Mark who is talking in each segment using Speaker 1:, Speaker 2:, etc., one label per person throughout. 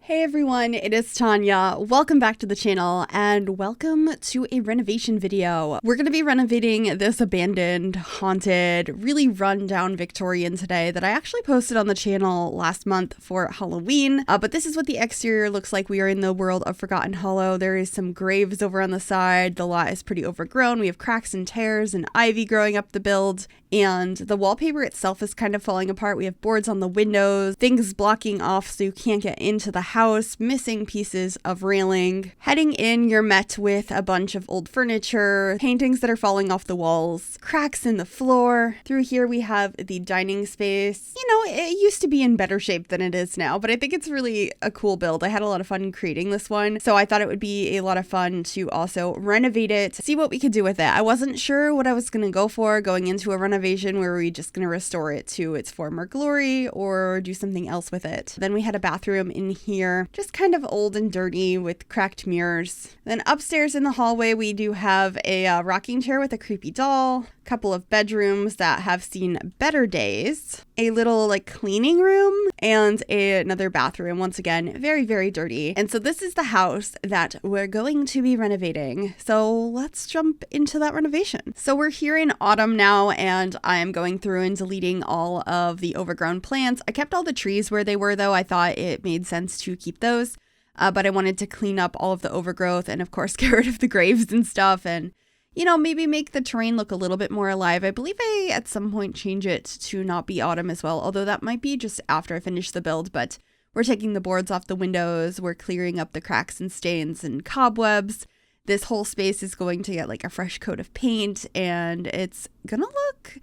Speaker 1: Hey everyone, it is Tanya. Welcome back to the channel and welcome to a renovation video. We're going to be renovating this abandoned, haunted, really run-down Victorian today that I actually posted on the channel last month for Halloween. But this is what the exterior looks like. We are in the world of Forgotten Hollow. There is some graves over on the side. The lot is pretty overgrown. We have cracks and tears and ivy growing up the build. And the wallpaper itself is kind of falling apart. We have boards on the windows, things blocking off so you can't get into the house, missing pieces of railing. Heading in, you're met with a bunch of old furniture, paintings that are falling off the walls, cracks in the floor. Through here we have the dining space. You know, it used to be in better shape than it is now, but I think it's really a cool build. I had a lot of fun creating this one, so I thought it would be a lot of fun to also renovate it, see what we could do with it. I wasn't sure what I was going to go for going into a renovation. Were we just going to restore it to its former glory or do something else with it? Then we had a bathroom in here, just kind of old and dirty with cracked mirrors. Then upstairs in the hallway, we do have a rocking chair with a creepy doll, a couple of bedrooms that have seen better days, a little like cleaning room, and another bathroom. Once again, very, very dirty. And so this is the house that we're going to be renovating. So let's jump into that renovation. So we're here in autumn now, and I am going through and deleting all of the overgrown plants. I kept all the trees where they were, though. I thought it made sense to keep those, but I wanted to clean up all of the overgrowth and, of course, get rid of the graves and stuff, and, you know, maybe make the terrain look a little bit more alive. I believe I, at some point, change it to not be autumn as well, although that might be just after I finish the build, but we're taking the boards off the windows, we're clearing up the cracks and stains and cobwebs. This whole space is going to get like a fresh coat of paint, and it's gonna look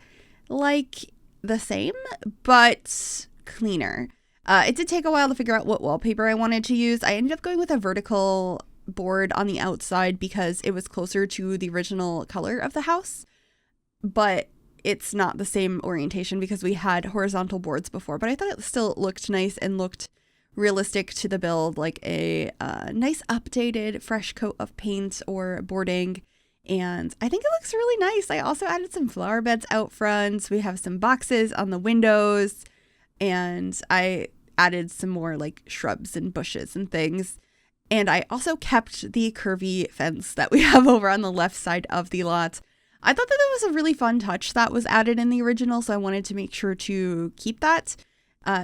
Speaker 1: like the same, but cleaner. It did take a while to figure out what wallpaper I wanted to use. I ended up going with a vertical board on the outside because it was closer to the original color of the house, but it's not the same orientation because we had horizontal boards before, but I thought it still looked nice and looked realistic to the build, like a nice updated fresh coat of paint or boarding. And I think it looks really nice. I also added some flower beds out front. We have some boxes on the windows, and I added some more like shrubs and bushes and things. And I also kept the curvy fence that we have over on the left side of the lot. I thought that was a really fun touch that was added in the original, so I wanted to make sure to keep that.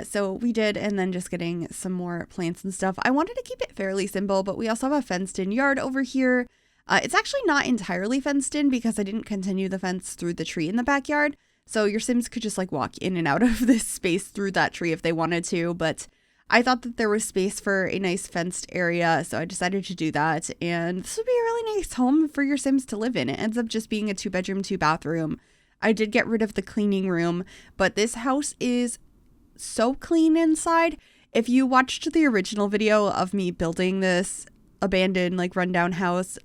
Speaker 1: So we did, and then just getting some more plants and stuff. I wanted to keep it fairly simple, but we also have a fenced-in yard over here. It's actually not entirely fenced in because I didn't continue the fence through the tree in the backyard. So your Sims could just like walk in and out of this space through that tree if they wanted to. But I thought that there was space for a nice fenced area, so I decided to do that. And this would be a really nice home for your Sims to live in. It ends up just being a 2-bedroom, 2-bathroom. I did get rid of the cleaning room, but this house is so clean inside. If you watched the original video of me building this abandoned like rundown house,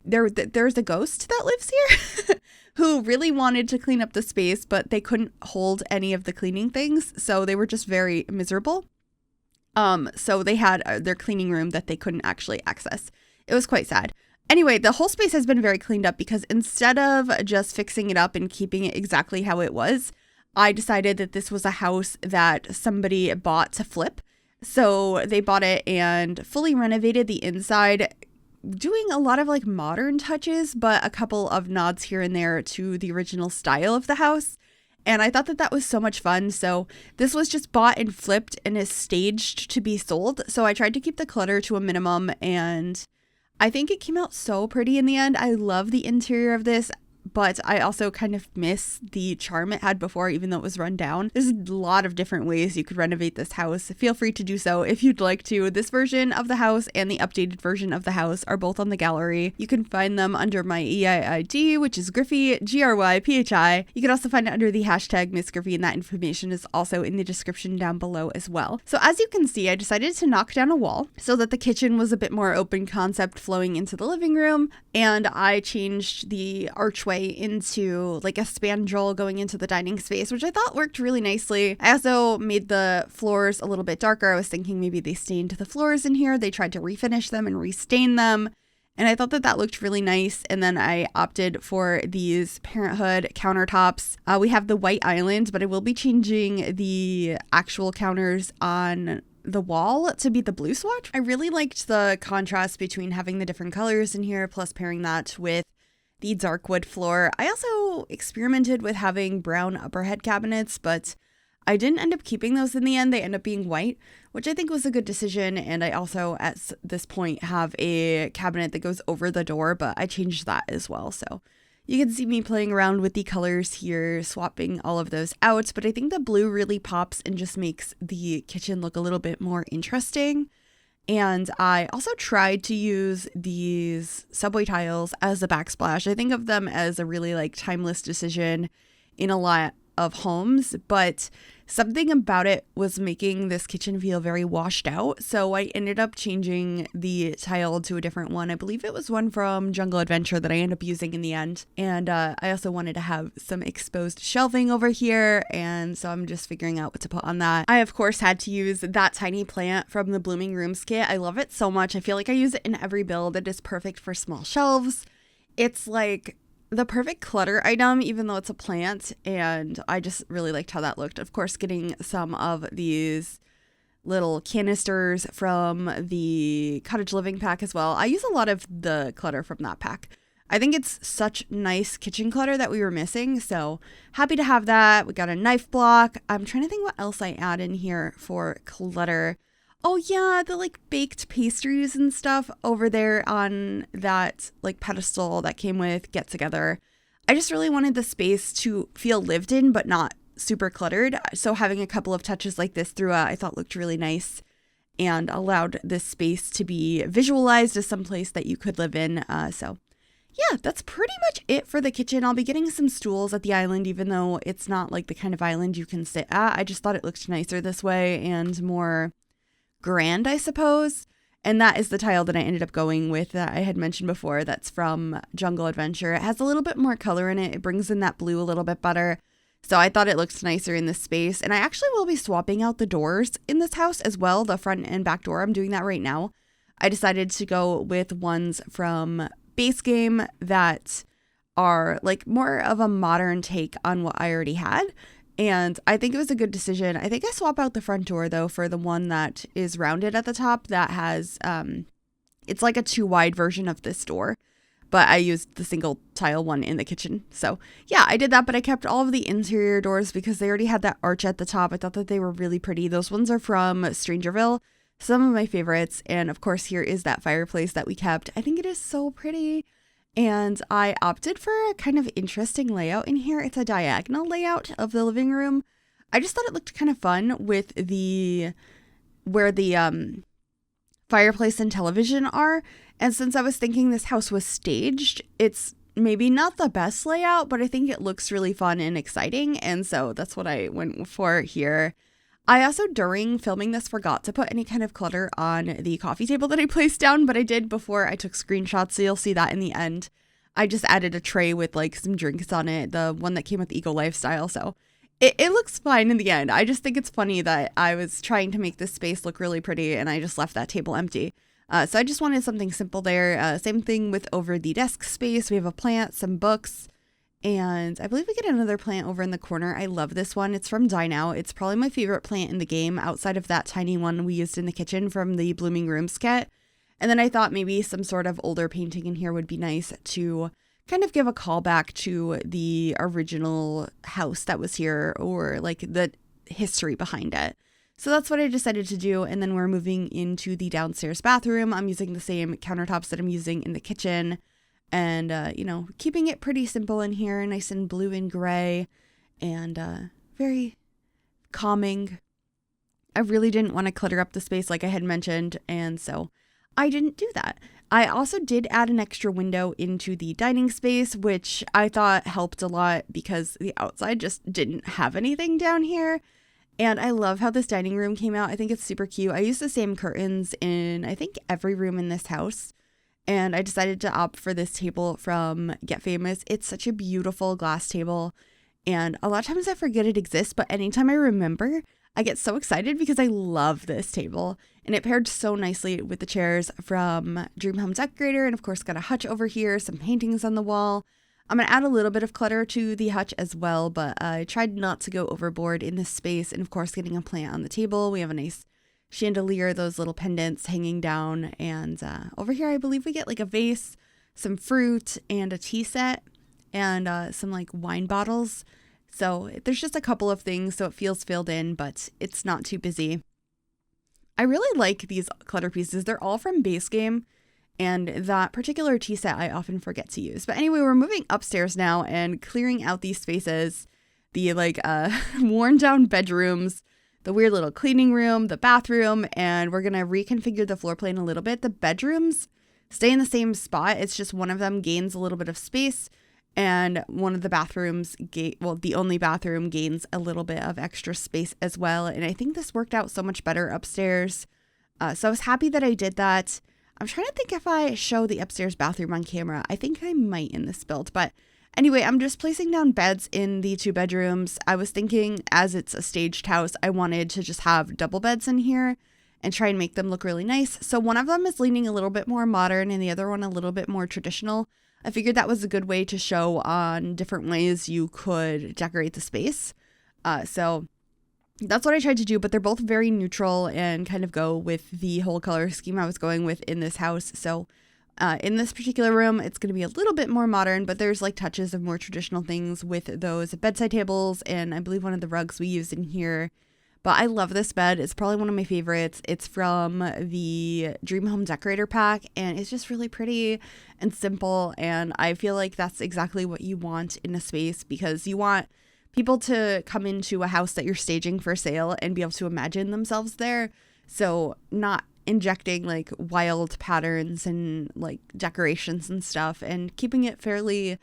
Speaker 1: there's a ghost that lives here who really wanted to clean up the space, but they couldn't hold any of the cleaning things, so they were just very miserable. So they had their cleaning room that they couldn't actually access. It was quite sad. Anyway, the whole space has been very cleaned up because instead of just fixing it up and keeping it exactly how it was, I decided that this was a house that somebody bought to flip. So they bought it and fully renovated the inside, doing a lot of like modern touches, but a couple of nods here and there to the original style of the house. And I thought that that was so much fun. So this was just bought and flipped and is staged to be sold. So I tried to keep the clutter to a minimum, and I think it came out so pretty in the end. I love the interior of this, but I also kind of miss the charm it had before, even though it was run down. There's a lot of different ways you could renovate this house. Feel free to do so if you'd like to. This version of the house and the updated version of the house are both on the gallery. You can find them under my EIID, which is Gryphi, GRYPHI. You can also find it under the hashtag Miss Gryphi, and that information is also in the description down below as well. So as you can see, I decided to knock down a wall so that the kitchen was a bit more open concept flowing into the living room, and I changed the archway into like a spandrel going into the dining space, which I thought worked really nicely. I also made the floors a little bit darker. I was thinking maybe they stained the floors in here. They tried to refinish them and restain them, and I thought that that looked really nice. And then I opted for these Parenthood countertops. We have the white island, but I will be changing the actual counters on the wall to be the blue swatch. I really liked the contrast between having the different colors in here, plus pairing that with the dark wood floor. I also experimented with having brown upper head cabinets, but I didn't end up keeping those in the end. They end up being white, which I think was a good decision. And I also, at this point, have a cabinet that goes over the door, but I changed that as well. So you can see me playing around with the colors here, swapping all of those out. But I think the blue really pops and just makes the kitchen look a little bit more interesting. And I also tried to use these subway tiles as a backsplash. I think of them as a really like timeless decision in a lot of homes, but something about it was making this kitchen feel very washed out. So I ended up changing the tile to a different one. I believe it was one from Jungle Adventure that I ended up using in the end. And I also wanted to have some exposed shelving over here. And so I'm just figuring out what to put on that. I, of course, had to use that tiny plant from the Blooming Rooms kit. I love it so much. I feel like I use it in every build. It is perfect for small shelves. It's like the perfect clutter item, even though it's a plant, and I just really liked how that looked. Of course, getting some of these little canisters from the Cottage Living pack as well. I use a lot of the clutter from that pack. I think it's such nice kitchen clutter that we were missing, so happy to have that. We got a knife block. I'm trying to think what else I add in here for clutter. Oh yeah, the like baked pastries and stuff over there on that like pedestal that came with Get Together. I just really wanted the space to feel lived in, but not super cluttered. So having a couple of touches like this throughout, I thought looked really nice and allowed this space to be visualized as some place that you could live in. So yeah, that's pretty much it for the kitchen. I'll be getting some stools at the island, even though it's not like the kind of island you can sit at. I just thought it looked nicer this way and more grand, I suppose. And that is the tile that I ended up going with that I had mentioned before. That's from Jungle Adventure. It has a little bit more color in it. It brings in that blue a little bit better. So I thought it looked nicer in this space. And I actually will be swapping out the doors in this house as well, the front and back door. I'm doing that right now. I decided to go with ones from Base Game that are like more of a modern take on what I already had. And I think it was a good decision. I think I swap out the front door though for the one that is rounded at the top that has, it's like a 2 wide version of this door, but I used the single tile one in the kitchen. So yeah, I did that, but I kept all of the interior doors because they already had that arch at the top. I thought that they were really pretty. Those ones are from Strangerville, some of my favorites. And of course, here is that fireplace that we kept. I think it is so pretty. And I opted for a kind of interesting layout in here. It's a diagonal layout of the living room. I just thought it looked kind of fun with where the fireplace and television are. And since I was thinking this house was staged, it's maybe not the best layout, but I think it looks really fun and exciting. And so that's what I went for here. I also, during filming this, forgot to put any kind of clutter on the coffee table that I placed down, but I did before I took screenshots, so you'll see that in the end. I just added a tray with like some drinks on it, the one that came with Eco Lifestyle, so it looks fine in the end. I just think it's funny that I was trying to make this space look really pretty and I just left that table empty. So I just wanted something simple there. Same thing with over the desk space. We have a plant, some books, and I believe we get another plant over in the corner. I love this one. It's from Die Now. It's probably my favorite plant in the game outside of that tiny one we used in the kitchen from the Blooming Rooms kit. And then I thought maybe some sort of older painting in here would be nice to kind of give a callback to the original house that was here or like the history behind it. So that's what I decided to do. And then we're moving into the downstairs bathroom. I'm using the same countertops that I'm using in the kitchen. And, keeping it pretty simple in here, nice and blue and gray and very calming. I really didn't want to clutter up the space like I had mentioned, and so I didn't do that. I also did add an extra window into the dining space, which I thought helped a lot because the outside just didn't have anything down here. And I love how this dining room came out. I think it's super cute. I used the same curtains in, I think, every room in this house. And I decided to opt for this table from Get Famous. It's such a beautiful glass table. And a lot of times I forget it exists, but anytime I remember, I get so excited because I love this table. And it paired so nicely with the chairs from Dream Home Decorator. And of course, got a hutch over here, some paintings on the wall. I'm going to add a little bit of clutter to the hutch as well, but I tried not to go overboard in this space. And of course, getting a plant on the table. We have a nice chandelier, those little pendants hanging down. And over here, I believe we get like a vase, some fruit, and a tea set, and some like wine bottles. So there's just a couple of things, so it feels filled in, but it's not too busy. I really like these clutter pieces. They're all from Base Game, and that particular tea set I often forget to use. But anyway, we're moving upstairs now and clearing out these spaces, the like worn down bedrooms, the weird little cleaning room, the bathroom, and we're going to reconfigure the floor plan a little bit. The bedrooms stay in the same spot. It's just one of them gains a little bit of space, and one of the bathrooms, the only bathroom, gains a little bit of extra space as well. And I think this worked out so much better upstairs. So I was happy that I did that. I'm trying to think if I show the upstairs bathroom on camera. I think I might in this build, but anyway, I'm just placing down beds in the 2 bedrooms. I was thinking, as it's a staged house, I wanted to just have double beds in here and try and make them look really nice. So one of them is leaning a little bit more modern and the other one a little bit more traditional. I figured that was a good way to show on different ways you could decorate the space. So that's what I tried to do, but they're both very neutral and kind of go with the whole color scheme I was going with in this house. So in this particular room, it's going to be a little bit more modern, but there's like touches of more traditional things with those bedside tables and I believe one of the rugs we used in here. But I love this bed. It's probably one of my favorites. It's from the Dream Home Decorator pack, and it's just really pretty and simple. And I feel like that's exactly what you want in a space, because you want people to come into a house that you're staging for sale and be able to imagine themselves there. So not injecting like wild patterns and like decorations and stuff, and keeping it fairly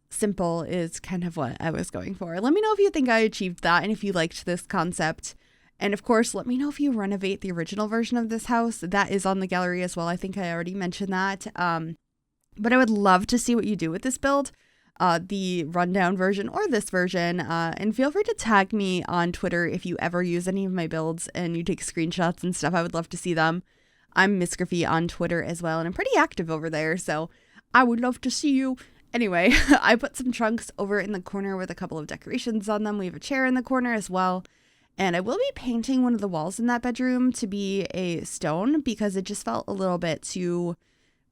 Speaker 1: simple is kind of what I was going for. Let me know if you think I achieved that and if you liked this concept. And of course, let me know if you renovate the original version of this house. That is on the gallery as well. I think I already mentioned that. But I would love to see what you do with this build, the rundown version or this version. And feel free to tag me on Twitter if you ever use any of my builds and you take screenshots and stuff. I would love to see them. I'm Miss Gryphi on Twitter as well, and I'm pretty active over there, so I would love to see you. Anyway, I put some trunks over in the corner with a couple of decorations on them. We have a chair in the corner as well. And I will be painting one of the walls in that bedroom to be a stone, because it just felt a little bit too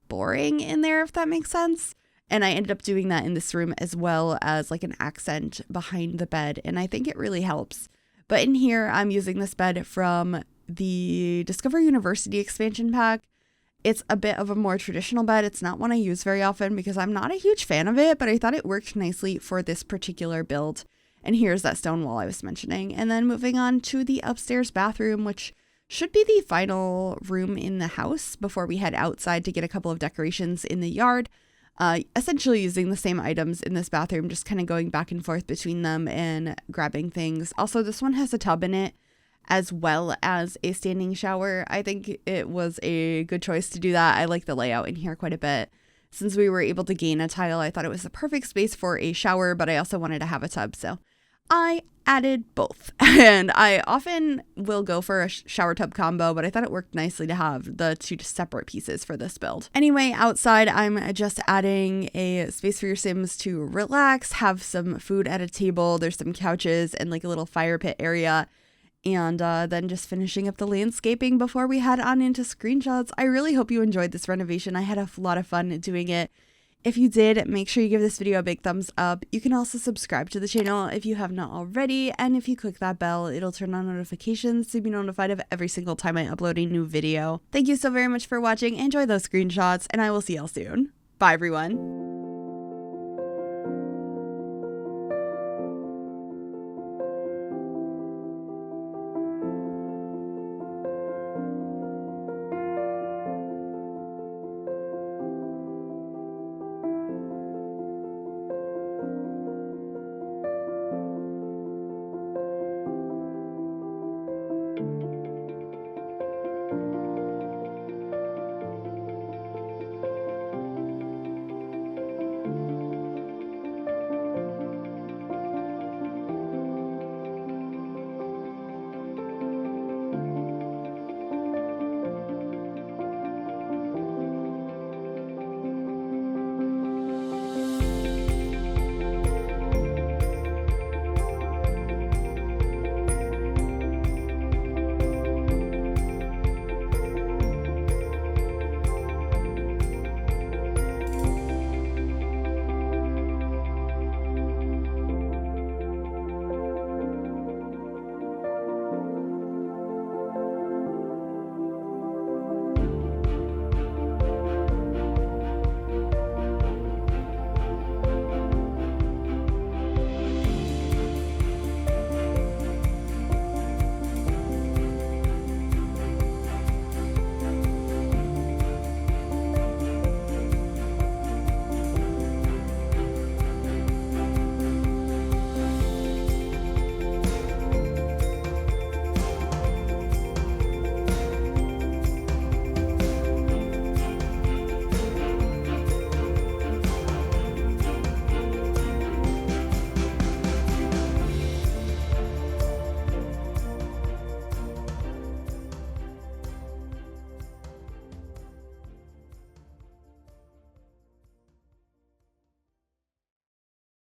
Speaker 1: boring in there, if that makes sense. And I ended up doing that in this room as well as like an accent behind the bed. And I think it really helps. But in here, I'm using this bed from the Discover University expansion pack. It's a bit of a more traditional bed. It's not one I use very often because I'm not a huge fan of it, but I thought it worked nicely for this particular build. And here's that stone wall I was mentioning. And then moving on to the upstairs bathroom, which should be the final room in the house before we head outside to get a couple of decorations in the yard. Essentially using the same items in this bathroom, just kind of going back and forth between them and grabbing things. Also, this one has a tub in it as well as a standing shower. I think it was a good choice to do that. I like the layout in here quite a bit. Since we were able to gain a tile, I thought it was the perfect space for a shower, but I also wanted to have a tub, so I added both. And I often will go for a shower tub combo, but I thought it worked nicely to have the 2 separate pieces for this build. Anyway, outside, I'm just adding a space for your Sims to relax, have some food at a table. There's some couches and like a little fire pit area. And then just finishing up the landscaping before we head on into screenshots. I really hope you enjoyed this renovation. I had a lot of fun doing it. If you did, make sure you give this video a big thumbs up. You can also subscribe to the channel if you have not already. And if you click that bell, it'll turn on notifications to be notified of every single time I upload a new video. Thank you so very much for watching. Enjoy those screenshots, and I will see y'all soon. Bye, everyone.